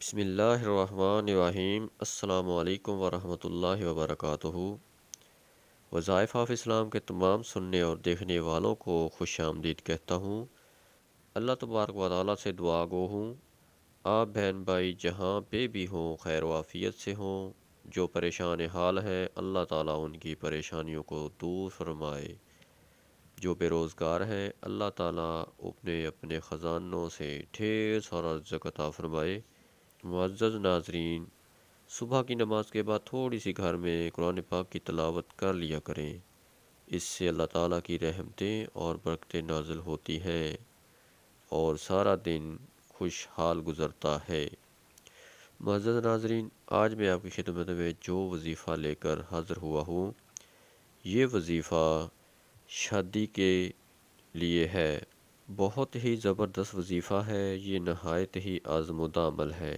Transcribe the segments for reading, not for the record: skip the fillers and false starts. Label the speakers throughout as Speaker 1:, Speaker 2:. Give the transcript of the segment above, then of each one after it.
Speaker 1: بسم اللہ الرحمن الرحیم۔ السلام علیکم ورحمۃ اللہ وبرکاتہ۔ وظائف آف اسلام کے تمام سننے اور دیکھنے والوں کو خوش آمدید کہتا ہوں۔ اللہ تبارک و تعالیٰ سے دعا گو ہوں آپ بہن بھائی جہاں پہ بھی ہوں خیر و عافیت سے ہوں۔ جو پریشان حال ہیں اللہ تعالیٰ ان کی پریشانیوں کو دور فرمائے۔ جو بے روزگار ہیں اللہ تعالیٰ اپنے خزانوں سے ڈھیر سارا رزق عطا فرمائے۔ معزز ناظرین، صبح کی نماز کے بعد تھوڑی سی گھر میں قرآن پاک کی تلاوت کر لیا کریں۔ اس سے اللہ تعالیٰ کی رحمتیں اور برکتیں نازل ہوتی ہیں اور سارا دن خوشحال گزرتا ہے۔ معزز ناظرین، آج میں آپ کی خدمت میں جو وظیفہ لے کر حاضر ہوا ہوں، یہ وظیفہ شادی کے لیے ہے۔ بہت ہی زبردست وظیفہ ہے، یہ نہایت ہی آزمودہ عمل ہے۔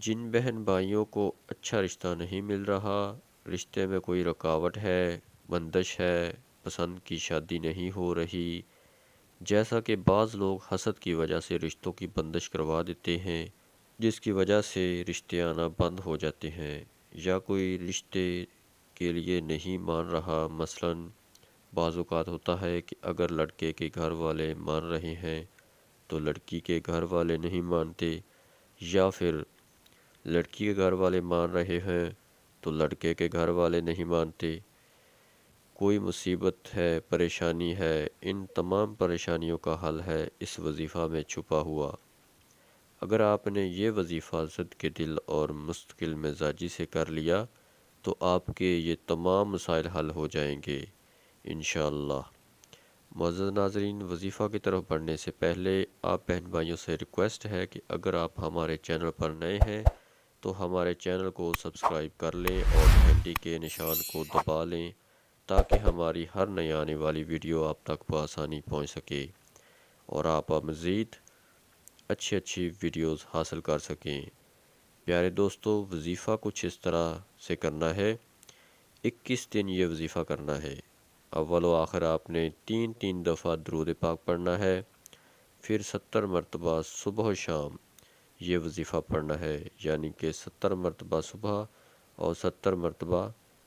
Speaker 1: جن بہن بھائیوں کو اچھا رشتہ نہیں مل رہا، رشتے میں کوئی رکاوٹ ہے، بندش ہے، پسند کی شادی نہیں ہو رہی، جیسا کہ بعض لوگ حسد کی وجہ سے رشتوں کی بندش کروا دیتے ہیں، جس کی وجہ سے رشتے آنا بند ہو جاتے ہیں، یا کوئی رشتے کے لیے نہیں مان رہا۔ مثلاً بعض اوقات ہوتا ہے کہ اگر لڑکے کے گھر والے مان رہے ہیں تو لڑکی کے گھر والے نہیں مانتے، یا پھر لڑکی کے گھر والے مان رہے ہیں تو لڑکے کے گھر والے نہیں مانتے۔ کوئی مصیبت ہے، پریشانی ہے، ان تمام پریشانیوں کا حل ہے اس وظیفہ میں چھپا ہوا۔ اگر آپ نے یہ وظیفہ صد کے دل اور مستقل مزاجی سے کر لیا تو آپ کے یہ تمام مسائل حل ہو جائیں گے انشاءاللہ۔ معزز ناظرین، وظیفہ کی طرف بڑھنے سے پہلے آپ بہن بھائیوں سے ریکویسٹ ہے کہ اگر آپ ہمارے چینل پر نئے ہیں تو ہمارے چینل کو سبسکرائب کر لیں اور گھنٹی کے نشان کو دبا لیں تاکہ ہماری ہر نئی آنے والی ویڈیو آپ تک بآسانی پہنچ سکے اور آپ مزید اچھی ویڈیوز حاصل کر سکیں۔ پیارے دوستو، وظیفہ کچھ اس طرح سے کرنا ہے۔ 21 دن یہ وظیفہ کرنا ہے۔ اول و آخر آپ نے 3 دفعہ درود پاک پڑھنا ہے، پھر 70 مرتبہ صبح و شام یہ وظیفہ پڑھنا ہے، یعنی کہ 70 مرتبہ صبح اور 70 مرتبہ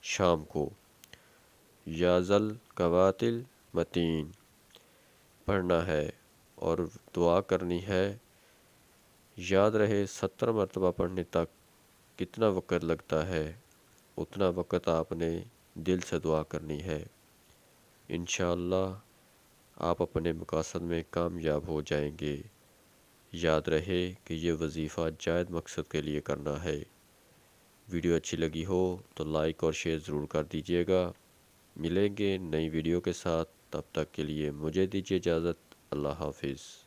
Speaker 1: شام کو یا ذل قواتل متین پڑھنا ہے اور دعا کرنی ہے۔ یاد رہے 70 مرتبہ پڑھنے تک کتنا وقت لگتا ہے، اتنا وقت آپ نے دل سے دعا کرنی ہے۔ انشاءاللہ آپ اپنے مقاصد میں کامیاب ہو جائیں گے۔ یاد رہے کہ یہ وظیفہ جائز مقصد کے لیے کرنا ہے۔ ویڈیو اچھی لگی ہو تو لائک اور شیئر ضرور کر دیجیے گا۔ ملیں گے نئی ویڈیو کے ساتھ، تب تک کے لیے مجھے دیجیے اجازت۔ اللہ حافظ۔